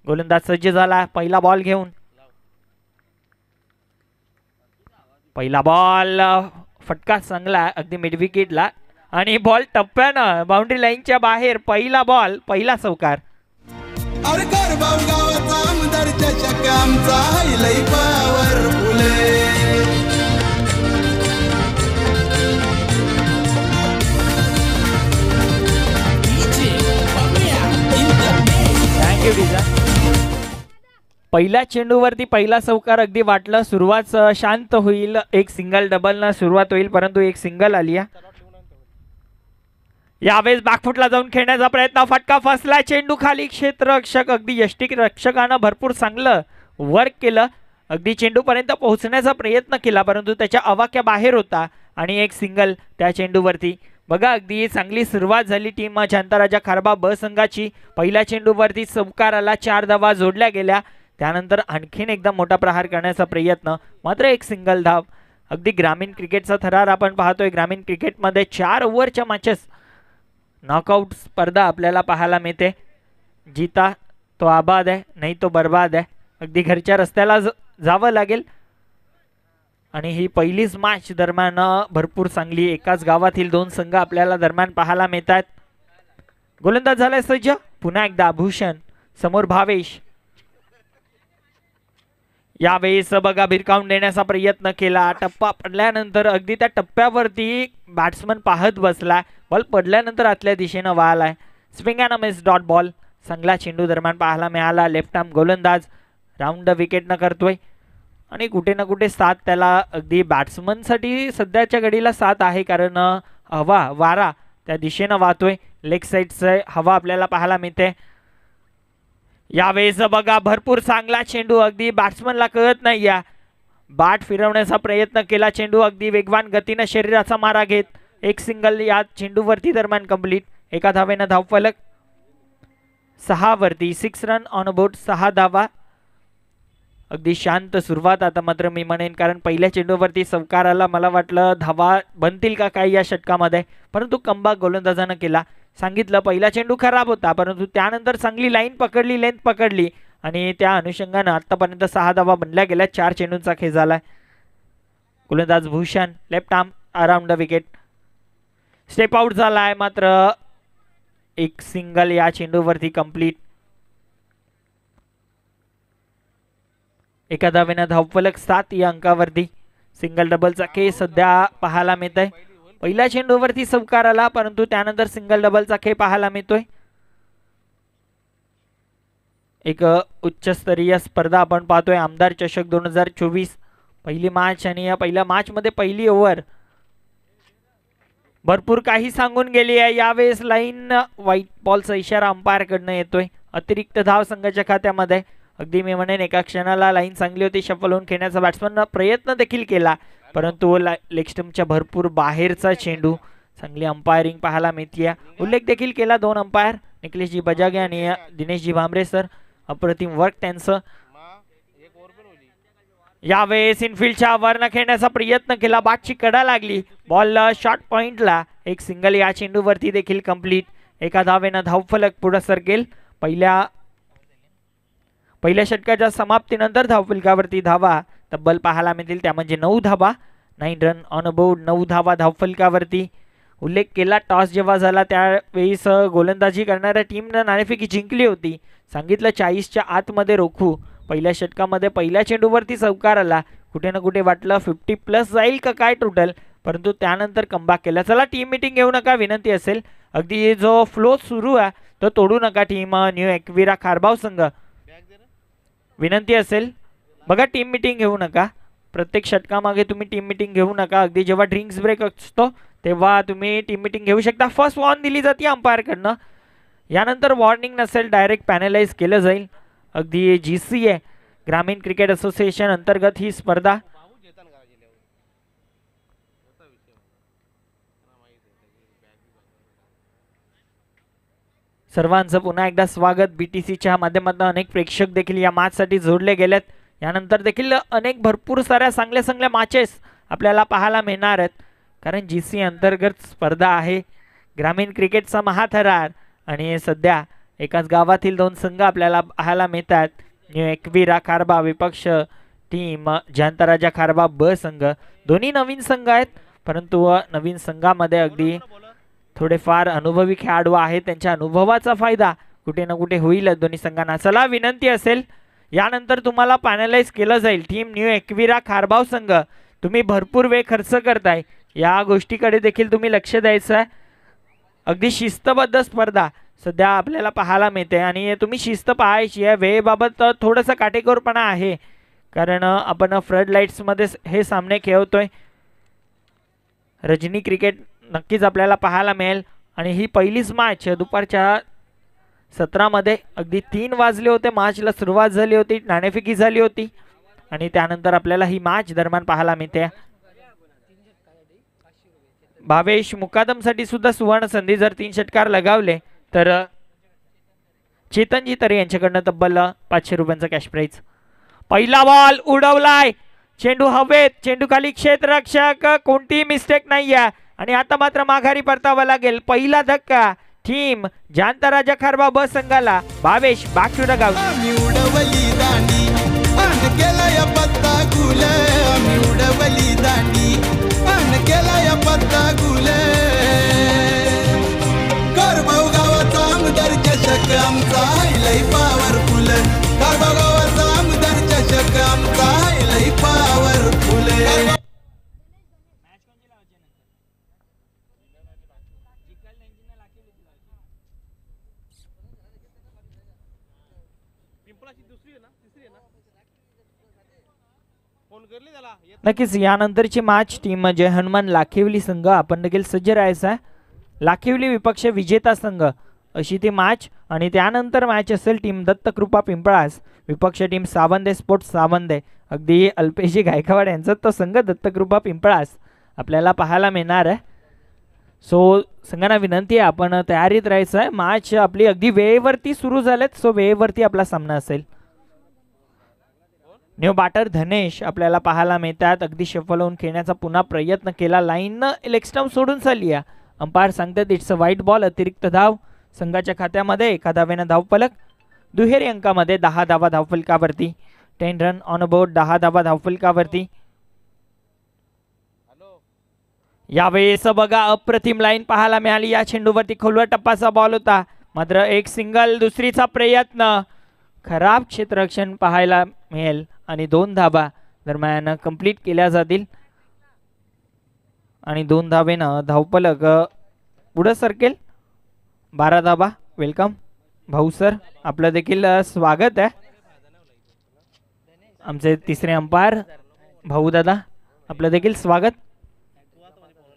गोलंदाज सज्ज झाला पहिला बॉल घेऊन. पहिला बॉल फटका चांगला अगदी मिड विकेटला आणि बॉल टप्प्यानं बाउंड्री लाईनच्या बाहेर. पहिला बॉल पहिला चौकार. थँक्यू डिझा. पहिल्या चेंडूवरती पहिला चौकार अगदी वाटलं सुरुवात शांत होईल, एक सिंगल डबल न सुरुवात होईल, परंतु एक सिंगल आली. यावेळेस बॅकफुटला जाऊन खेळण्याचा प्रयत्न, फटका फसला, चेंडू खाली. क्षेत्ररक्षक अगदी यष्टिक रक्षकानं भरपूर चांगलं वर्क केलं, अगदी चेंडूपर्यंत पोहोचण्याचा प्रयत्न केला, परंतु त्याच्या आवाक्या बाहेर होता आणि एक सिंगल त्या चेंडूवरती. बघा अगदी चांगली सुरुवात झाली टीम शांताराजा खारबा ब संघाची. पहिल्या चेंडूवरती चौकाराला 4 धावा जोडल्या गेल्या. त्यानंतर आणखीन एकदा मोठा प्रहार करण्याचा प्रयत्न, मात्र एक सिंगल धाव. अगदी ग्रामीण क्रिकेटचा थरार आपण पाहतोय. ग्रामीण क्रिकेटमध्ये 4 ओव्हरच्या मॅचेस नॉकआउट स्पर्धा आपल्याला पाहायला मिळते. जीता तो आबाद आहे, नाही तो बर्बाद आहे. अगदी घरच्या रस्त्याला जावं लागेल. आणि ही पहिलीच मॅच दरम्यान भरपूर चांगली एकाच गावातील 2 संघ आपल्याला दरम्यान पाहायला मिळतात. गोलंदाज झालाय सज्ज. पुन्हा एकदा भूषण, समोर भावेश. यावेळेस बघा भिरकावून देण्याचा प्रयत्न केला. टप्पा पडल्यानंतर अगदी त्या टप्प्यावरती बॅट्समन पाहत बसला. बॉल पडल्यानंतर आतल्या दिशेनं वळालाय. Swing and miss dot ball. चांगला चेंडू दरम्यान पाहायला मिळाला. लेफ्ट आर्म गोलंदाज राऊंड द विकेट न करतोय आणि कुठे ना कुठे साथ त्याला अगदी बॅट्समनसाठी सध्याच्या घडीला साथ आहे, कारण हवा वारा त्या दिशेनं वाहतोय. लेग साईडचं हवा आपल्याला पाहायला मिळते. यावेळेस बघा भरपूर चांगला चेंडू, अगदी बॅट्समनला कळत नाही या बॅट फिरवण्याचा प्रयत्न केला. चेंडू अगदी वेगवान गतीनं शरीराचा मारा घेत एक सिंगल या चेंडूवरती दरम्यान कंप्लीट. एका धावेनं धावफलक 6 वरती. 6 रन ऑन बोर्ड, 6 धावा. अगदी शांत सुरुवात आता मात्र मी म्हणेन, कारण पहिल्या चेंडूवरती चौकार आला. मला वाटलं धावा बनतील का काय या षटकामध्ये, परंतु कमबॅक गोलंदाजानं केला. सांगितलं पहिला चेंडू खराब होता, परंतु त्यानंतर चांगली लाईन पकडली, लेंथ पकडली आणि त्या अनुषंगानं आतापर्यंत 6 धावा बनल्या गेल्या. 4 चेंडूंचा खेळ झालाय. गोलंदाज Bhushan left arm around the wicket. Step out झालाय, मात्र एक सिंगल या चेंडूवरती कंप्लीट. एका धावेनं धावफलक 7 या अंकावरती. सिंगल डबलचा खेळ सध्या पाहायला मिळत आहे. पहिल्या चेंडूवरती चौकार आला, परंतु त्यानंतर सिंगल डबलचा खेळ पाहायला मिळतोय. एक उच्चस्तरीय स्पर्धा आपण पाहतोय, आमदार चषक 2024 पहिली मॅच. आणि या पहिल्या मॅच मध्ये पहिली ओव्हर भरपूर काही सांगून गेली आहे. यावेळेस लाईन व्हाईट बॉलचा इशारा अंपायर कडनं येतोय. अतिरिक्त धाव संघाच्या खात्यामध्ये. अगदी मी म्हणेन एका क्षणाला लाईन चांगली होती, शफल होऊन खेळण्याचा बॅट्समन प्रयत्न देखील केला, परंतु लेग स्टंपच्या भरपूर बाहेरचा चेंडू. चांगली अंपायरिंग पाहायला मिळते. उल्लेख देखील केला 2 अंपायर निखिलेशजी बजागे आणि दिनेशजी भांबरे सर. अप्रतिम वर्क त्यांचं. यावेळेस इनफिल्डच्या वरनं खेळण्याचा प्रयत्न केला, बॅटची कडा लागली, बॉल शॉर्ट पॉइंटला. एक सिंगल या चेंडूवरती देखील कंप्लीट. एका धावेनं धावफलक पुढे सरकेल. पहिल्या षटकाच्या समाप्तीनंतर धावफलकावरती धावा तब्बल पाहायला मिळतील, त्या म्हणजे 9 धावा. 9 रन ऑन बोर्ड, 9 धावा धावफलकावरती. उल्लेख केला टॉस जेव्हा झाला त्यावेळेस गोलंदाजी करणाऱ्या टीमनं नाणेफेकी जिंकली होती. सांगितलं 40च्या आतमध्ये रोखू. पहिल्या षटकामध्ये पहिल्या चेंडूवरती चौकार आला. कुठे ना कुठे वाटलं 50+ जाईल का काय टोटल, परंतु त्यानंतर कमबॅक केला. चला टीम मीटिंग घेऊ नका, विनंती असेल. अगदी जो फ्लो सुरू आहे तो तोडू नका. टीम न्यू एकविरा खारबाव संघ, विनंती असेल. बघा टीम मीटिंग घेऊ नका. प्रत्येक षटकामागे तुम्ही टीम मीटिंग घेऊ नका. अगदी जेव्हा ड्रिंक्स ब्रेक असतो तेव्हा तुम्ही टीम मीटिंग घेऊ शकता. फर्स्ट वॉर्न दिली जाते अंपायरकडनं. यानंतर वॉर्निंग नसेल डायरेक्ट पॅनलाइज केलं जाईल. अगदी GCA ग्रामीण क्रिकेट असोसिएशन अंतर्गत ही स्पर्धा. सर्वांचं पुन्हा एकदा स्वागत. BTCच्या माध्यमातून अनेक प्रेक्षक देखील या मॅचसाठी जोडले गेलेत. यानंतर देखील अनेक भरपूर साऱ्या चांगल्या मॅचेस आपल्याला पाहायला मिळणार आहेत, कारण GCA अंतर्गत स्पर्धा आहे. ग्रामीण क्रिकेटचा महाथरार आणि सध्या एकाच गावातील दोन संघ आपल्याला पाहायला मिळतात. न्यू एकविरा खारबा विपक्ष टीम जयंतराजा खारबा ब संघ. दोन्ही नवीन संघ आहेत, परंतु नवीन संघामध्ये अगदी थोडेफार अनुभवी खेळाडू आहेत. त्यांच्या अनुभवाचा फायदा कुठे ना कुठे होईल दोन्ही संघांना. चला, विनंती असेल यानंतर तुम्हाला पॅनलाइज केलं जाईल. टीम न्यू एकविरा खारबाव संघ, तुम्ही भरपूर वेळ खर्च करताय, या गोष्टीकडे देखील तुम्ही लक्ष द्यायचं आहे. अगदी शिस्तबद्ध स्पर्धा सध्या आपल्याला पाहायला मिळते आणि तुम्ही शिस्त पाहायची आहे. वेळेबाबत थोडंसं काटेकोरपणा आहे, कारण आपण फ्लड लाईट्समध्ये हे सामने खेळतोय. रजनी क्रिकेट नक्कीच आपल्याला पाहायला मिळेल आणि ही पहिलीच मॅच दुपारच्या सत्रामध्ये अगदी 3 वाजले होते. मॅचला सुरुवात झाली होती, नाणेफेकी झाली होती आणि त्यानंतर आपल्याला ही मॅच दरम्यान पाहायला मिळते. भावेश मुकादमसाठी सुद्धा सुवर्ण संधी. जर 3 षटकार लगावले तर चेतनजी तरे यांच्याकडनं तब्बल 500 रुपयांचा कॅश प्राइज. पहिला बॉल उडवलाय, चेंडू हवेत, चेंडू खाली क्षेत्ररक्षक, कोणतीही मिस्टेक नाहीये आणि आता मात्र माघारी परतावा लागेल. पहिला धक्का टीम जयंतराजा खारबा ब संघाला. Bhavesh back to the ground. आम्ही उडवली दांडी अन केला या पत्ता गुल, आम्ही उडवली दांडी अन केला या पत्ता गुल. खारबाव गावाचा आमदार चषक आमचा लई पॉवरफुल, खारबाव गावाचा आमदार चषक आमचा लई पॉवरफुल. नक्कीच यानंतरची मॅच टीम जय हनुमान लाखिवली संघ आपण देखील सज्ज राहायचं आहे. लाखिवली विपक्ष विजेता संघ अशी ती मॅच आणि त्यानंतर मॅच असेल टीम दत्तकृपा पिंपळास विपक्ष टीम सावंदे स्पोर्ट्स सावंदे. अगदी अल्पेशी गायकवाड यांचा तो संघ दत्तकृपा पिंपळास आपल्याला पाहायला मिळणार आहे. सो संघांना विनंती आहे आपण तयारीत राहायचं आहे. मॅच आपली अगदी वेळेवरती सुरू झालेत, सो वेळेवरती आपला सामना असेल. न्यू बॅटर धनेश आपल्याला पाहायला मिळतात. अगदी शफल होऊन खेळण्याचा पुन्हा प्रयत्न केला, लाईन लेग स्टंप सोडून चालली आहे. अंपायर सांगतात इट्स अ व्हाईट बॉल. अतिरिक्त धाव संघाच्या खात्यामध्ये, एका धावेनं धावफलक. दुहेरी अंकामध्ये 10 धावा धावफलकावरती. 10 रन ऑन बोर्ड, 10 धावा धावफलकावरती. यावेळेस बघा अप्रतिम लाईन पाहायला मिळाली. या चेंडूवरती खोलवर टप्पाचा बॉल होता, मात्र एक सिंगल, दुसरीचा प्रयत्न, खराब क्षेत्ररक्षण पाहायला मिळेल आणि 2 धावा दरम्यान कंप्लीट केल्या जातील आणि 2 धावेनं धावफलक पुढे सरकेल. 12 धावा. वेलकम भाऊ सर, आपलं देखील स्वागत आहे. आमचे तिसरे अंपायर भाऊ दादा, आपलं देखील स्वागत.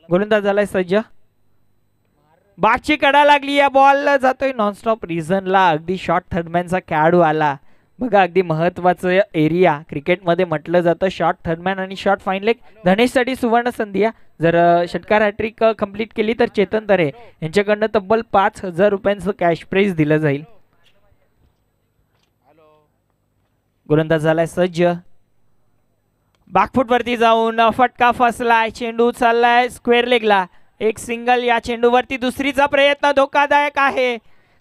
गोलंदाज झालाय सज्ज. बागची कडा लागली, या बॉल जातोय नॉनस्टॉप रिझनला. अगदी शॉर्ट थर्डमॅनचा खेळाडू आला बघा. अगदी महत्वाचं एरिया क्रिकेटमध्ये म्हटलं जातं शॉर्ट थर्डमॅन आणि शॉर्ट फाईन लेग. धनेशसाठी सुवर्ण संधी आहे. जर षटकार हॅट्रिक कंप्लीट केली तर चेतन तरे यांच्याकडनं तब्बल 5000 रुपयांचं कॅश प्राइज दिलं जाईल. गोलंदाज झालाय सज्ज. बॅकफूट वरती जाऊन फटका फसलाय, चेंडू चाललाय स्क्वेअर लेगला. एक सिंगल. या चेंडूवरती दुसरीचा प्रयत्न धोकादायक आहे.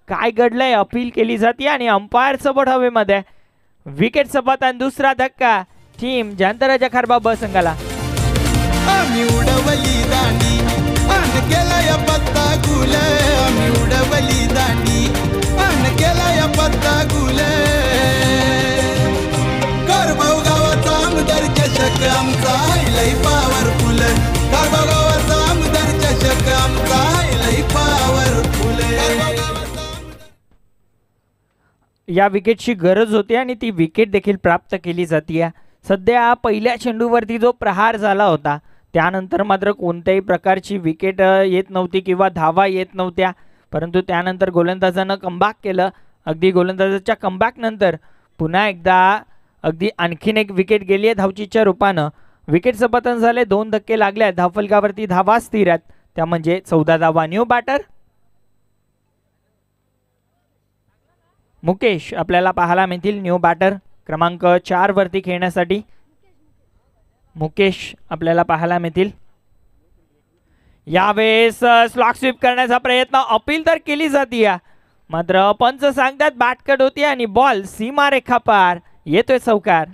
काय घडलंय, अपील केली जाते आणि अंपायर सबट हवेमध्ये. विकेट सबत आणि दुसरा धक्का टीम जयंतराजा खारबा ब संघाला. आम्ही उडवली दांडी अन केला या पत्ता गुल, आम्ही उडवली दांडी अन केला या पत्ता गुल. खारबाव गावाचा आमदार चषक आमचा लई पॉवरफुल, खारबाव गावाचा आमदार चषक आमचा लई पॉवरफुल. या विकेटची गरज होती आणि ती विकेट देखील प्राप्त केली जाते. सध्या पहिल्या चेंडूवरती जो प्रहार झाला होता त्यानंतर मात्र कोणत्याही प्रकारची विकेट येत नव्हती किंवा धावा येत नव्हत्या, परंतु त्यानंतर गोलंदाजानं कमबॅक केलं. अगदी गोलंदाजाच्या कमबॅक नंतर पुन्हा एकदा अगदी आणखीन एक विकेट गेली आहे धावचीच्या रूपानं. विकेट संपादन झाले, 2 धक्के लागले, धावफलकावरती धावा स्थिर आहेत, त्या म्हणजे 14 धावा. न्यू बॅटर मुकेश आपल्याला पाहायला मिळतील. न्यू बॅटर क्रमांक 4 वरती खेळण्यासाठी मुकेश आपल्याला पाहायला मिळतील. यावेळेस स्लॉग स्वीप करण्याचा प्रयत्न, अपील तर केली जाते. मात्र पंच सांगतात बॅट कट होती आणि बॉल सीमारेखा पार. येतोय चौकार.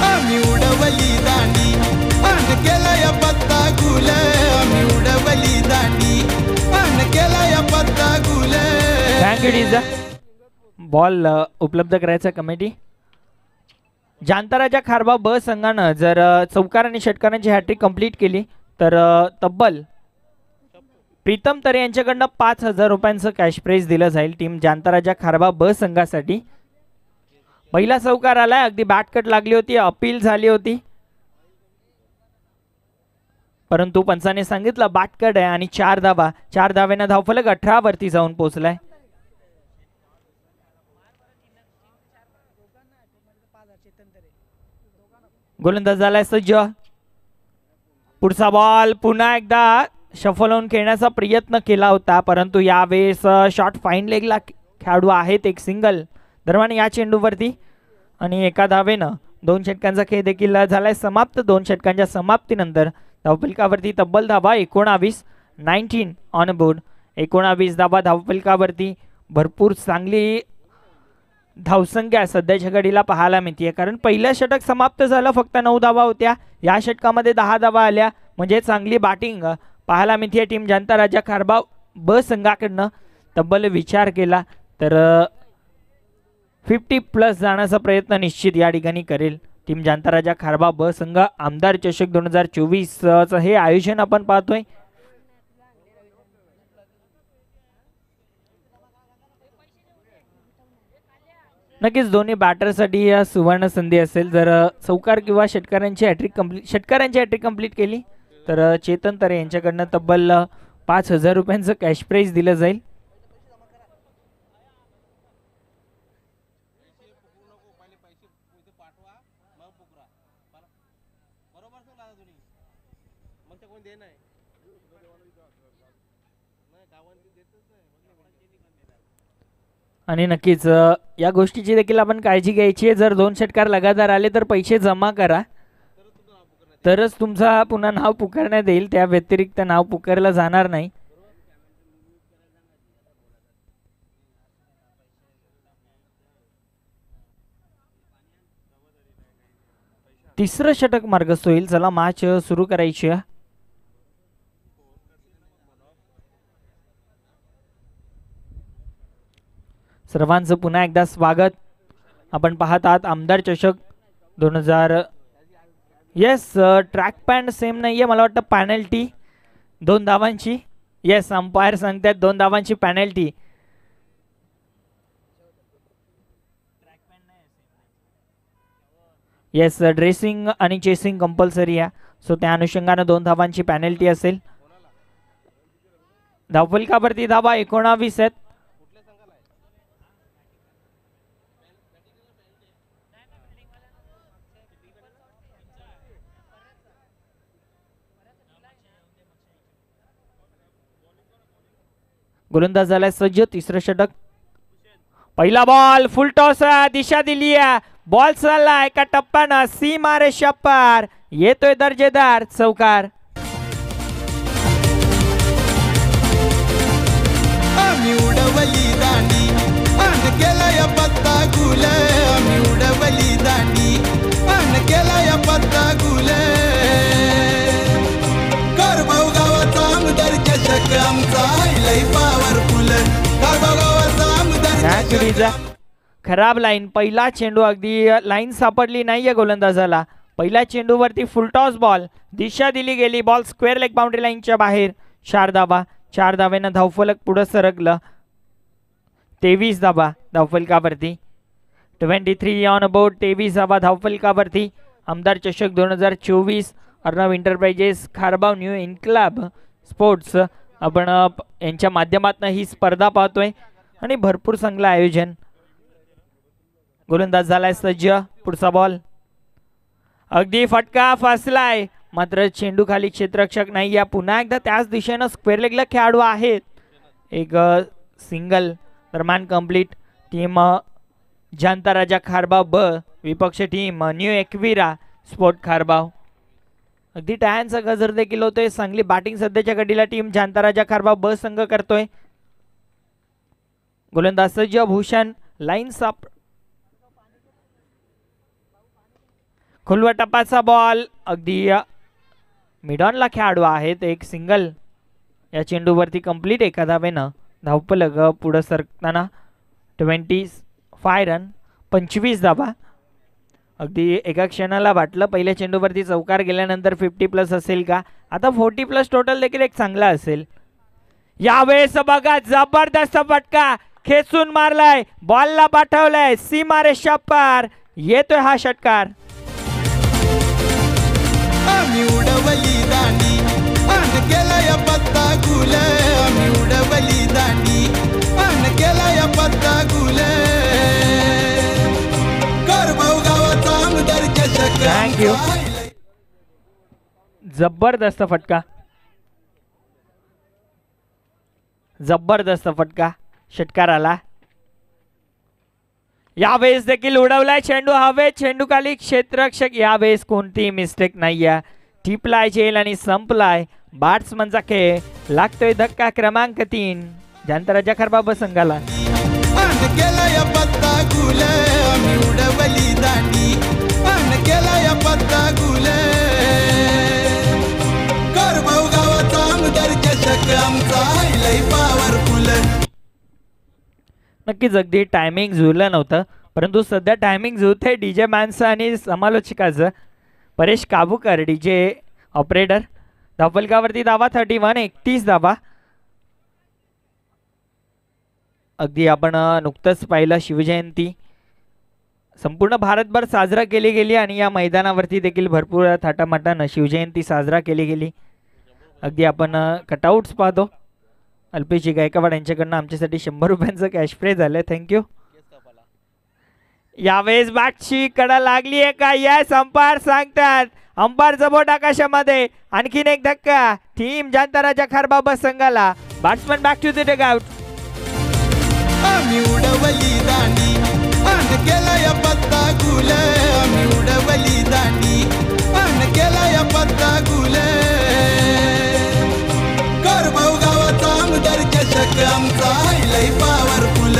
आम्ही उडवली दांडी अन केलाय पत्ता गुल. आम्ही उडवली दांडी अन केलाय पत्ता गुल. बॉल उपलब्ध करायचा कमिटी. जांताराजा खारबा ब संघानं जर चौकार आणि षटकारांची हॅट्रिक कंप्लीट केली तर तब्बल प्रीतम तरे यांच्याकडनं 5,000 रुपयांचं कॅश प्राइज दिलं जाईल टीम जांताराजा खारबा ब संघासाठी. पहिला चौकार आलाय. अगदी बॅटकट लागली होती, अपील झाली होती, परंतु पंचाने सांगितलं बॅटकट आहे आणि 4 धावा. 4 धाव्यानं धावफलक 18 वरती जाऊन पोहोचलाय. गोलंदाज झालाय सज्ज. पुढचा बॉल पुन्हा एकदा शफल होऊन खेळण्याचा प्रयत्न केला होता, परंतु यावेळेस शॉट फाईन लेगला खेळाडू आहेत. एक सिंगल दरम्यान या चेंडूवरती आणि एका धावेनं 2 षटकांचा खेळ देखील झालाय समाप्त. 2 षटकांच्या समाप्तीनंतर धावफलकावरती तब्बल धावा 19 ऑन बोर्ड. 19 धावा धावफलकावरती. भरपूर चांगली धावसंख्या सध्याच्या घडीला पाहायला मिळते, कारण पहिलं षटक समाप्त झालं, फक्त 9 धावा होत्या. या षटकामध्ये 10 धावा आल्या, म्हणजे चांगली बॅटिंग पाहायला मिळते टीम जांताराजा खारबा ब संघाकडनं. तब्बल विचार केला तर 50+ जाण्याचा प्रयत्न निश्चित या ठिकाणी करेल टीम जांताराजा खारबा ब संघ. आमदार चषक 2024 हे आयोजन आपण पाहतोय. नक्कीच दोन्ही बॅटरसाठी या सुवर्ण संधी असेल. जर चौकार किंवा षटकारांची हॅट्रिक कंप्लीट केली तर चेतन तरे यांच्याकडनं तब्बल 5,000 रुपयांचं कॅश प्राइज दिलं जाईल. आणि नक्कीच या गोष्टीची देखील आपण काळजी घ्यायची आहे. जर 2 षटकार लगातार आले तर पैसे जमा करा, तरच तुमचा पुन्हा नाव पुकारण्यात येईल. त्या व्यतिरिक्त नाव पुकारलं जाणार नाही. तिसरं षटक मार्गस्थ होईल. चला मॅच सुरू करायची आहे. सर्वांचं पुन्हा एकदा स्वागत. आपण पाहत आहात आमदार चषक 2000. येस, ट्रॅक पॅन्ट सेम नाहीये, मला वाटतं पॅनल्टी 2 धावांची. येस, अंपायर सांगतात 2 धावांची पॅनल्टी. येस, ड्रेसिंग आणि चेसिंग कंपल्सरी आहे, सो त्या अनुषंगाने 2 धावांची पॅनल्टी असेल. धावफलकावरती धावा 19 आहेत. गोलंदाज झालाय सज्ज. तिसरं षटक. पहिला बॉल फुल टॉस, दिशा दिली आहे. बॉल चालला एका टप्प्यानं सीमारेषा पार. येतोय दर्जेदार चौकार. आम्ही उडवली दांडी अन केलाय पत्ता गुल. आम्ही उडवली दांडी अन केलाय पत्ता गुल. कारभाव गावाचा आमदार चषक आमचा लई पॉवरफुल. कारभाव गावाचा आमदार. खराब लाईन. पहिला चेंडू अगदी लाईन सापडली नाहीये गोलंदाजाला. पहिल्या चेंडूवरती फुलटॉस बॉल, दिशा दिली गेली. बॉल स्क्वेअर लेग बाउंड्री लाईनच्या बाहेर. 4 धावा. 4 धावेनं धावफलक पुढे सरकलं. 23 धावा धावफलकावरती. 23 ऑन बोर्ड. 23 धावा धावफलकावरती. आमदार चषक 2024 अर्णव एंटरप्राइजेस खारबाव न्यू इन्क्लाब स्पोर्ट्स आपण यांच्या माध्यमातून ही स्पर्धा पाहतोय आणि भरपूर चांगलं आयोजन. गोलंदाज झालाय सज्ज. पुढचा बॉल अगदी फटका फसलाय, मात्र चेंडू खाली क्षेत्ररक्षक नाही. या पुन्हा एकदा त्याच दिशेनं स्क्वेअर लेगला खेळाडू आहेत. एक सिंगल दरम्यान कंप्लीट. टीम जांताराजा खारबाव ब, विपक्ष टीम न्यू एकविरा स्पोर्ट खारबाव. अगदी टाळ्यांचा गजर देखील होतोय. चांगली बॅटिंग सध्याच्या घडीला टीम जांताराजा खारबा ब संघ करतोय. गोलंदाज सज्ज भूषण लाईन साप खुलवा टप्पाचा बॉल अगदी मिडॉनला खेळाडू आहेत. एक सिंगल या चेंडूवरती कंप्लीट एका धावेनं धावफलक पुढे सरकताना 25 रन 25 धावा. अगदी एका क्षणाला वाटलं पहिल्या चेंडूवरती चौकार गेल्यानंतर 50+ असेल का. आता 40+ टोटल देखील एक चांगला असेल. यावेळेस बघा जबरदस्त फटका खेचून मारलाय बॉलला पाठवलाय सीमारेषा पार येतोय हा षटकार. आम्ही उडवली दांडी अन केलाय पत्ता गुल आम्ही उडवली दांडी अन केलाय पत्ता गुल करभाऊ गावाचा आमदार चषक. थँक्यू. जबरदस्त फटका जबरदस्त फटका षटकार आला. यावेळेस देखील उडवलाय चेंडू हवे चेंडू खाली क्षेत्ररक्षक यावेळेस कोणती मिस्टेक नाहीये. टिपलाय झेल आणि संपलाय बॅट्समनचा खेळ. लागतोय धक्का क्रमांक 3 जांताराजा खारबा संघाला. अन केलाय पत्ता गुल आम्ही उडवली दांडी अन केलाय पत्ता गुल करभाऊ गावाचा आमदार चषक आमचा लय पॉवरफुल. नक्कीच अगदी टायमिंग जुळलं नव्हतं परंतु सध्या टायमिंग जुळते डीजे माणसं आणि समालोचकाचं. परेश काबूकर डीजे ऑपरेटर धावफलकावरती धावा 31 31 धावा. अगदी आपण नुकतंच पाहिलं शिवजयंती संपूर्ण भारतभर साजरा केली गेली आणि या मैदानावरती देखील भरपूर थाटामाटानं शिवजयंती साजरा केली गेली. अगदी आपण कटआउट्स पाहतो. अल्पेशजी गायकवाड यांच्याकडनं आमच्यासाठी 100 रुपयांचं कॅश प्रे झालं. थँक्यू. यावेळेस बॅटची कडा लागली आहे का यस अंपायर सांगतात. अंपायरचा बोट आकाशामध्ये. आणखीन एक धक्का टीम जांताराजा खारबा संघाला. Batsman back to the dugout. आम्ही उडवली दांडी अन केलाय पत्ता गुल आम्ही उडवली दांडी अन केलाय पत्ता गुल करभाऊ गावाचा आमदार चषक आमचा लय पॉवरफुल.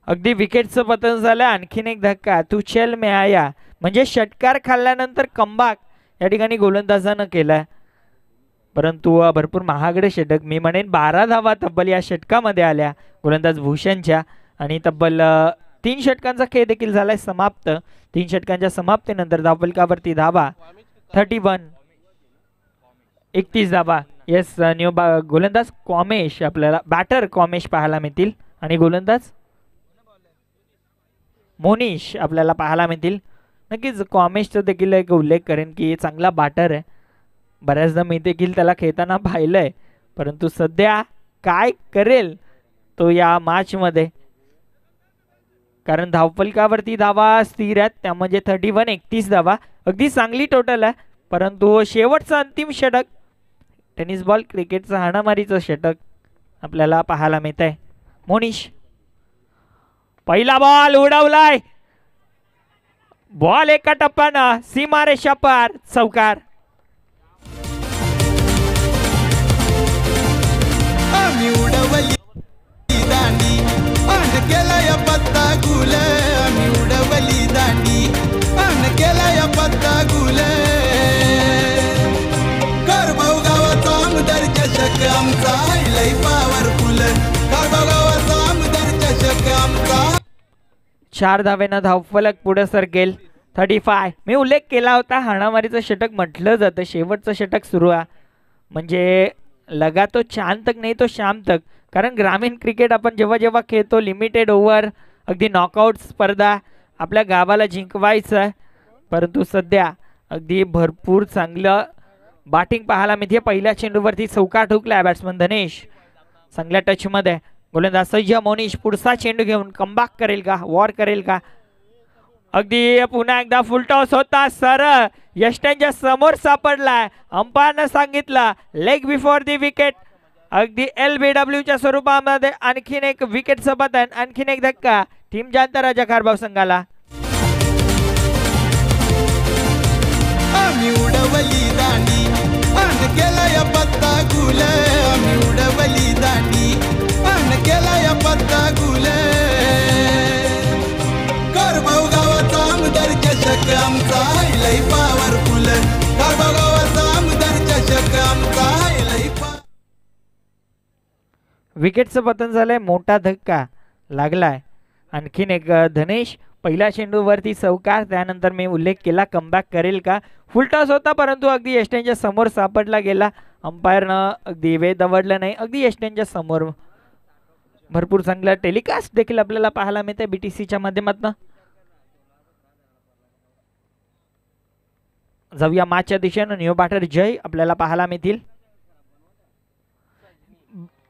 अगदी विकेटचं पतन झालं. आणखीन एक धक्का तू चल मे आया म्हणजे षटकार खाल्ल्यानंतर कमबॅक या ठिकाणी गोलंदाजानं केलाय. परंतु भरपूर महागडे षटक मी म्हणेन 12 धावा तब्बल या षटकामध्ये आल्या गोलंदाज भूषणच्या आणि तब्बल 3 षटकांचा खेळ देखील झालाय समाप्त. 3 षटकांच्या समाप्तीनंतर धावफलकावरती धावा 31 31 धावा. येस न्यू गोलंदाज कॉमेश आपल्याला बॅटर कॉमेश पाहायला मिळतील आणि गोलंदाज मोनिश आपल्याला पाहायला मिळतील. नक्कीच कॉमेशचा देखील एक उल्लेख करेन की चांगला बॅटर आहे. बऱ्याचदा मी देखील त्याला खेळताना पाहिलंय परंतु सध्या काय करेल तो या मॅचमध्ये कारण धावफलकावरती धावा स्थिर आहेत त्या म्हणजे 31 31 धावा. अगदी चांगली टोटल आहे परंतु शेवटचं अंतिम षटक टेनिस बॉल क्रिकेटचं हाणामारीचं षटक आपल्याला पाहायला मिळत आहे. मोनिश पहिला बॉल उडवलाय बॉल एका टप्प्यानं सीमारेषा पार चौकार. आम्ही उडवली दांडी अन केलाय पत्ता गुल आम्ही उडवली दांडी अन केलाय पत्ता गुल करभाऊ गावाचा आमदार चषक आमचा लय पॉवरफुल. करभाऊ गावाचा आमदार चषक आमचा. 4 धावेनं धावफलक पुढे सरकेल 35. मी उल्लेख केला होता हाणामारीचं षटक म्हटलं जातं. शेवटचं षटक सुरू आहे म्हणजे लगा तो चांद तक नाही तो शाम तक. कारण ग्रामीण क्रिकेट आपण जेव्हा जेव्हा खेळतो लिमिटेड ओव्हर अगदी नॉकआउट स्पर्धा आपल्या गावाला जिंकवायचं आहे परंतु सध्या अगदी भरपूर चांगलं बॅटिंग पाहायला मिळते. पहिल्या चेंडूवरती चौकार ठोकला बॅट्समन धनेश चांगल्या टचमध्ये. गोलंदाज सज्ज मोनिश पुढचा चेंडू घेऊन कमबॅक करेल का वॉर करेल का. अगदी पुन्हा एकदा फुल टॉस होता सर यष्ट्यांच्या समोर सापडलाय. अंपायरनं सांगितलं लेग बिफोर दी विकेट. अगदी LBWच्या स्वरूपामध्ये आणखीन एक विकेटचं पतन आणखीन एक धक्का टीम जांताराच्या खारबाव संघाला. आम्ही उडवली दांडी अन केलाय पत्ता गुल आम्ही उडवली दांडी अन केलाय पत्ता गुल कारभाव गावाचा आमदार चषक आमचा आहे लय पॉवरफुल कारभाव गावाचा आमदार चषक आमचा आहे लय विकेटचं पतन झालंय. मोठा धक्का लागलाय. आणखीन एक धनेश पहिल्या चेंडूवरती चौकार. त्यानंतर मी उल्लेख केला कमबॅक करेल का. फुलटॉस होता परंतु अगदी यष्टेंच्या समोर सापडला गेला. अंपायरनं अगदी वेळ दवडलं नाही. अगदी यष्टेंच्या समोर. भरपूर चांगला टेलिकास्ट देखील आपल्याला पाहायला मिळते BTCच्या माध्यमातून. जाऊया मॅचच्या दिशेनं. न्यू बॅटर जय आपल्याला पाहायला मिळतील.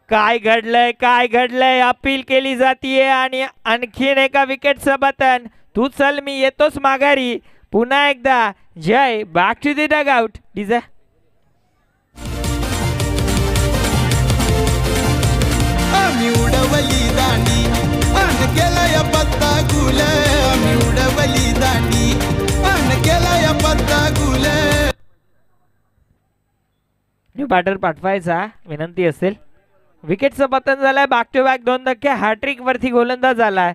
काय घडलंय अपील केली जातीये आणि आणखीन एका विकेटचं पतन. तू चल मी येतोच माघारी. पुन्हा एकदा जय back to the dugout. डिझा आम्ही उडवली दांडी अन केलाय पत्ता गुल आम्ही उडवली दांडी अन केलाय पत्ता गुल. न्यू बॅटर पाठवायचा विनंती असेल. विकेटचं पतन झालंय. बॅक टू बॅक 2 धक्के. हॅट्रिक वरती गोलंदाज झालाय.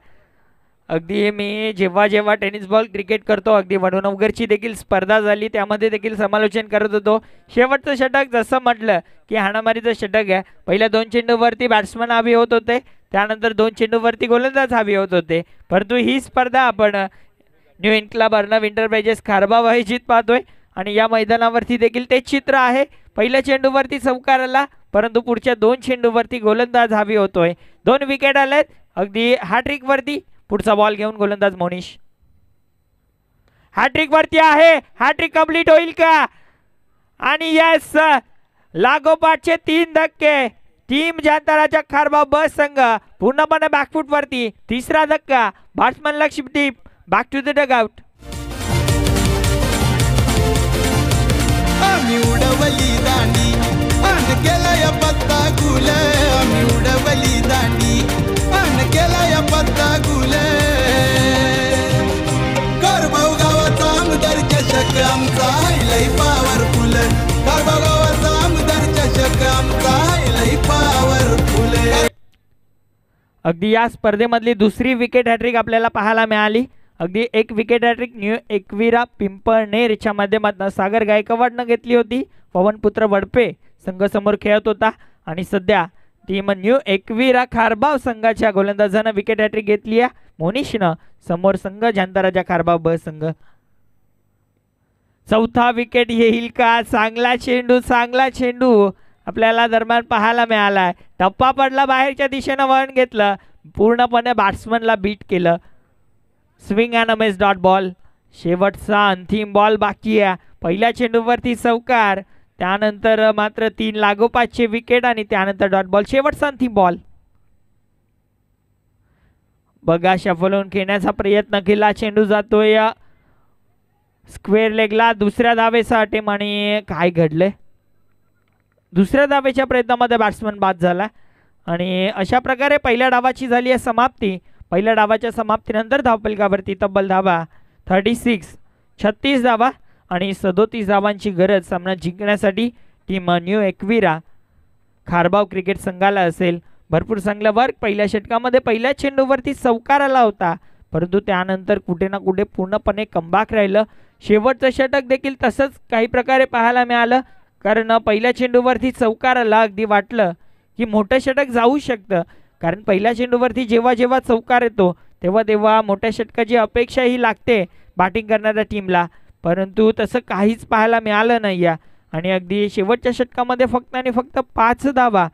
अगदी मी जेव्हा टेनिस बॉल क्रिकेट करतो अगदी वडोनगरची देखील स्पर्धा झाली त्यामध्ये देखील समालोचन करत होतो. शेवटचं षटक जसं म्हटलं की हाणामारीचं षटक आहे. पहिल्या 2 चेंडूवरती बॅट्समन हवी होत होते. त्यानंतर 2 चेंडूवरती गोलंदाज हवी होत होते. परंतु ही स्पर्धा आपण न्यू इन्क्लाब अर्णव एंटरप्राइजेस खारबाव आयोजित पाहतोय आणि या मैदानावरती देखील तेच चित्र आहे. पहिल्या चेंडूवरती चौकार आला परंतु पुढच्या 2 चेंडूवरती गोलंदाज हवी होतोय. 2 विकेट आलेत. अगदी हॅट्रिक वरती. पुढचा बॉल घेऊन गोलंदाज मोनिश. हॅट्रिक वरती आहे. हॅट्रिक कंप्लीट होईल का. आणि यस लागोपाठचे 3 धक्के. टीम जांताराच्या खारबाव ब संघ पूर्णपणे बॅकफूट वरती. तिसरा धक्का. Batsman Lakshdeep back to the dugout. आम्ही उडवली दांडी अन केलाय पत्ता गुल आम्ही उडवली दांडी अन केलाय पत्ता गुल कारभाव गावाचा आमदार चषक आमचा आहे लय पॉवरफुल कारभाव गावाचा आमदार चषक आमचा आहे लय पॉवरफुल. अगदी या स्पर्धेमधली दुसरी विकेट हॅट्रिक आपल्याला पाहायला मिळाली. अगदी एक विकेट हॅट्रिक न्यू एकविरा पिंपळनेरच्या माध्यमातून सागर गायकवाडनं घेतली होती. पवनपुत्र वडपे संघ समोर खेळत होता आणि सध्या टीम न्यू एकविरा खारबाव संघाच्या गोलंदाजानं विकेट हॅट्रिक घेतली आहे. मोनिशनं समोर संघ जांताराच्या खारबाव ब संघ. चौथा विकेट येईल का. चांगला चेंडू आपल्याला दरम्यान पाहायला मिळालाय. टप्पा पडला. बाहेरच्या दिशेनं वळण घेतलं. पूर्णपणे बॅट्समनला बीट केलं. Swing and a miss dot ball. शेवटचा अंतिम बॉल बाकी आहे. पहिल्या चेंडूवरती चौकार. त्यानंतर मात्र 3 लागोपाठचे विकेट आणि त्यानंतर डॉट बॉल. शेवटचा अंतिम बॉल. बघा शफलून खेळण्याचा प्रयत्न केला. चेंडू जातोय स्क्वेअर लेगला. दुसऱ्या धावेचा अटेम आणि काय घडलंय. दुसऱ्या धावेच्या प्रयत्नामध्ये बॅट्समन बाद झाला आणि अशा प्रकारे पहिल्या डावाची झाली आहे समाप्ती. पहिल्या डावाच्या समाप्तीनंतर धावफलकावरती तब्बल धावा 36 धावा आणि 37 धावांची गरज सामना जिंकण्यासाठी टीम न्यू एकविरा खारबाव क्रिकेट संघाला असेल. भरपूर चांगलं वर्क. पहिल्या षटकामध्ये पहिल्या चेंडूवरती चौकार आला होता परंतु त्यानंतर कुठे ना कुठे पूर्णपणे कमबॅक राहिलं. शेवटचं षटक देखील तसंच काही प्रकारे पाहायला मिळालं कारण पहिल्या चेंडूवरती चौकार आला. अगदी वाटलं की मोठं षटक जाऊ शकतं कारण पहिल्या चेंडूवरती जेव्हा चौकार येतो तेव्हा मोठ्या षटकाची अपेक्षा ही लागते बॅटिंग करणाऱ्या टीमला. परंतु तसं काहीच पाहायला मिळालं नाही आणि अगदी शेवटच्या षटकामध्ये फक्त आणि फक्त 5 धावा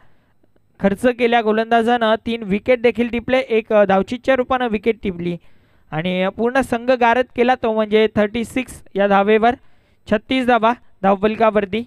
खर्च केल्या गोलंदाजानं. 3 विकेट देखील टिपले. एक धावचीच्या रूपानं विकेट टिपली आणि पूर्ण संघ गारद केला तो म्हणजे 36 या धावेवर. 36 धावा धावफलकावरती.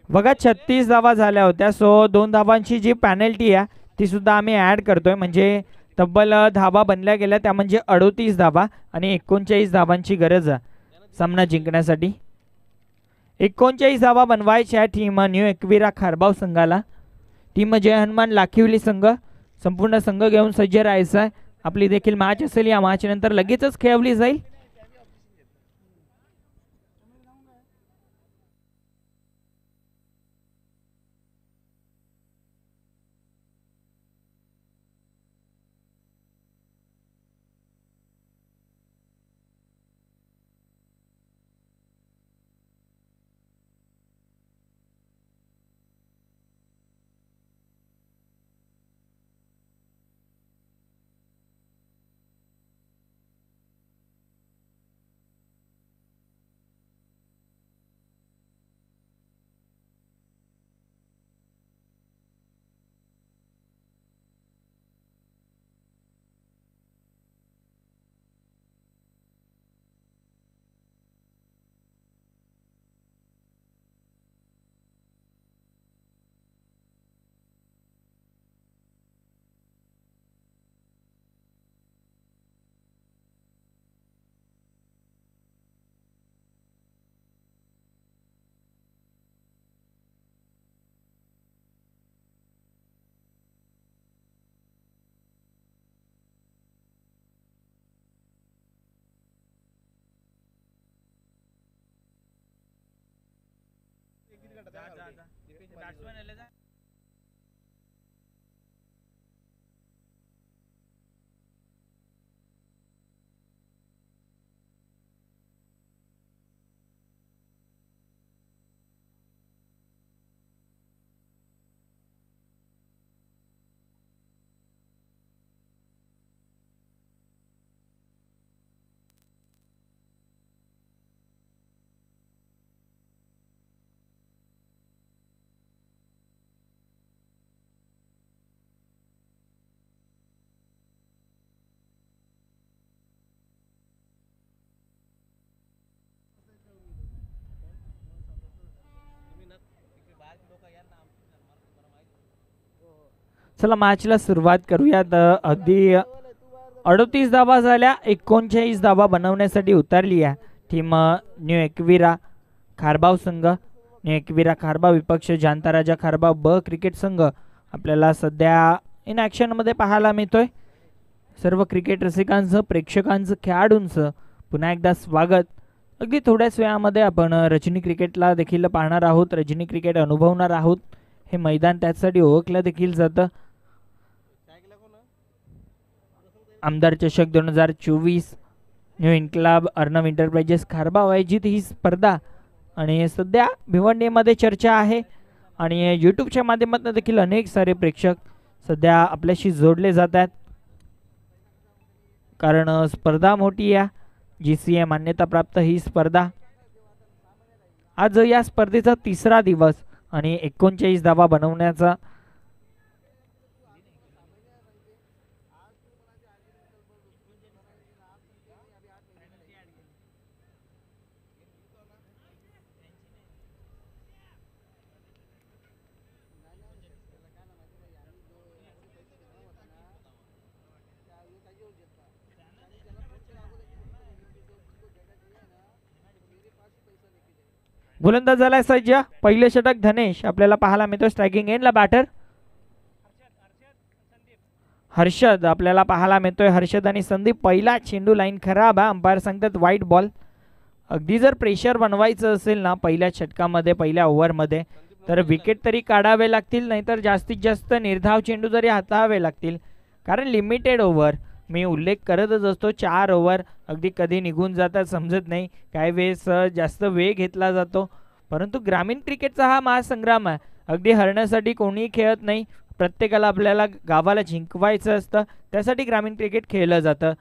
बघा 36 धावा झाल्या होत्या. सो 2 धावांची जी पॅनल्टी आहे ती सुद्धा आम्ही ऍड करतोय, म्हणजे तब्बल धावा बनल्या गेल्या त्या म्हणजे 38 धावा आणि 39 धावांची गरज आहे सामना जिंकण्यासाठी. 39 धावा बनवायच्या टीम न्यू एकविरा खारबाव संघाला. टीम जय हनुमान लाखिवली संघ संपूर्ण संघ घेऊन सज्ज राहायचा आहे. आपली देखील मॅच असेल, या मॅच नंतर लगेचच खेळवली जाईल. चला मॅचला सुरुवात करूयात. अगदी 38 धावा झाल्या, 39 धावा बनवण्यासाठी उतरली आहे टीम न्यू एकविरा खारबाव संघ. न्यू एकविरा खारबाव विपक्ष जांताराजा खारबाव ब क्रिकेट संघ आपल्याला सध्या इन ॲक्शन मध्ये पाहायला मिळतोय. सर्व क्रिकेट रसिकांचं, प्रेक्षकांचं, खेळाडूंचं पुन्हा एकदा स्वागत. अगदी थोड्याच वेळामध्ये आपण रजनी क्रिकेटला देखील पाहणार आहोत, रजनी क्रिकेट अनुभवणार आहोत. हे मैदान त्यासाठी ओळखलं देखील जातं. आमदार चषक 2024 न्यू इन्क्लाब अर्णव एंटरप्राइजेस खारबाव आयोजित ही स्पर्धा आणि सध्या भिवंडीमध्ये चर्चा आहे आणि यूट्यूबच्या माध्यमातून देखील अनेक सारे प्रेक्षक सध्या आपल्याशी जोडले जात आहेत, कारण स्पर्धा मोठी आहे. GCA मान्यताप्राप्त ही स्पर्धा. आज या स्पर्धेचा 3रा दिवस आणि 39 धावा बनवण्याचा गोलंदाज झालाय सज्ज. पहिले षटक धनेश आपल्याला पाहायला मिळतो. स्ट्रायकिंग एंडला बॅटर हर्षद आपल्याला पाहायला मिळतोय. हर्षद आणि संदीप. पहिला चेंडू लाईन खराब आहे, अंपायर सांगतात वाईट बॉल. अगदी जर प्रेशर बनवायचं असेल ना पहिल्या षटकामध्ये, पहिल्या ओव्हरमध्ये, तर विकेट तरी काढावे लागतील, नाहीतर जास्तीत जास्त निर्धाव चेंडू तरी हाताळावे लागतील, कारण लिमिटेड ओव्हर. मी उल्लेख करतच असतो 4 ओव्हर अगदी कधी निघून जातात समजत नाही. काही वेळेस जास्त वेळ घेतला जातो, परंतु ग्रामीण क्रिकेटचा हा महासंग्राम आहे. अगदी हरण्यासाठी कोणीही खेळत नाही, प्रत्येकाला आपल्याला गावाला जिंकवायचं असतं, त्यासाठी ग्रामीण क्रिकेट खेळलं जातं.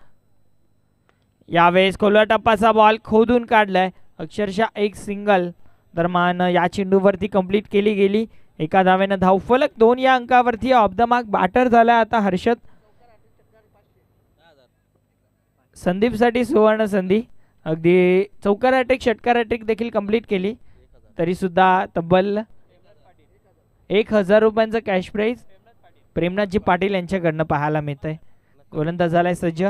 यावेळेस खोलवा टप्पाचा बॉल खोदून काढलाय, अक्षरशः एक सिंगल दरम्यान या चेंडूवरती कंप्लीट केली गेली. एका धावेनं धावफलक 2 या अंकावरती ऑफ द मार्क बॅटर झाला आता हर्षद. संदीपसाठी सुवर्ण संधी. अगदी चौकार हॅट्रिक षटकार हॅट्रिक देखील कंप्लीट केली, तरी सुद्धा तब्बल 1000 रुपयांचं कॅश प्राईज प्रेमनाथजी पाटील यांच्याकडनं पाहायला मिळत आहे. गोलंदाज झालाय सज्ज.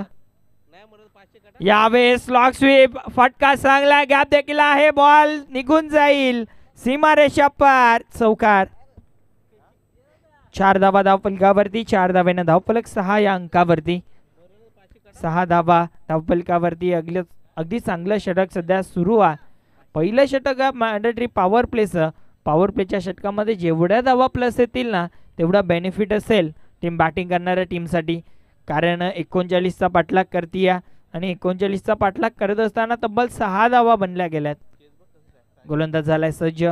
यावेळेस लॉक स्वीप, फटका चांगला, गॅप देखील आहे, बॉल निघून जाईल सीमारेषा पार, चौकार. 4 धावा धावफलकावरती, 4 धाव्यानं धावफलक 6 या अंकावरती. 6 धावा धावफलकावरती. अगदी चांगलं षटक सध्या सुरू आहे. पहिलं षटक मॅन्डेटरी पॉवर प्लेचं. पॉवर प्लेच्या षटकामध्ये जेवढ्या धावा प्लस येतील ना तेवढा बेनिफिट असेल टीम बॅटिंग करणाऱ्या टीमसाठी, कारण 39चा पाठलाग करतीय आणि 39चा पाठलाग करत असताना तब्बल 6 धावा बनल्या गेल्यात. गोलंदाज झालाय सज्ज.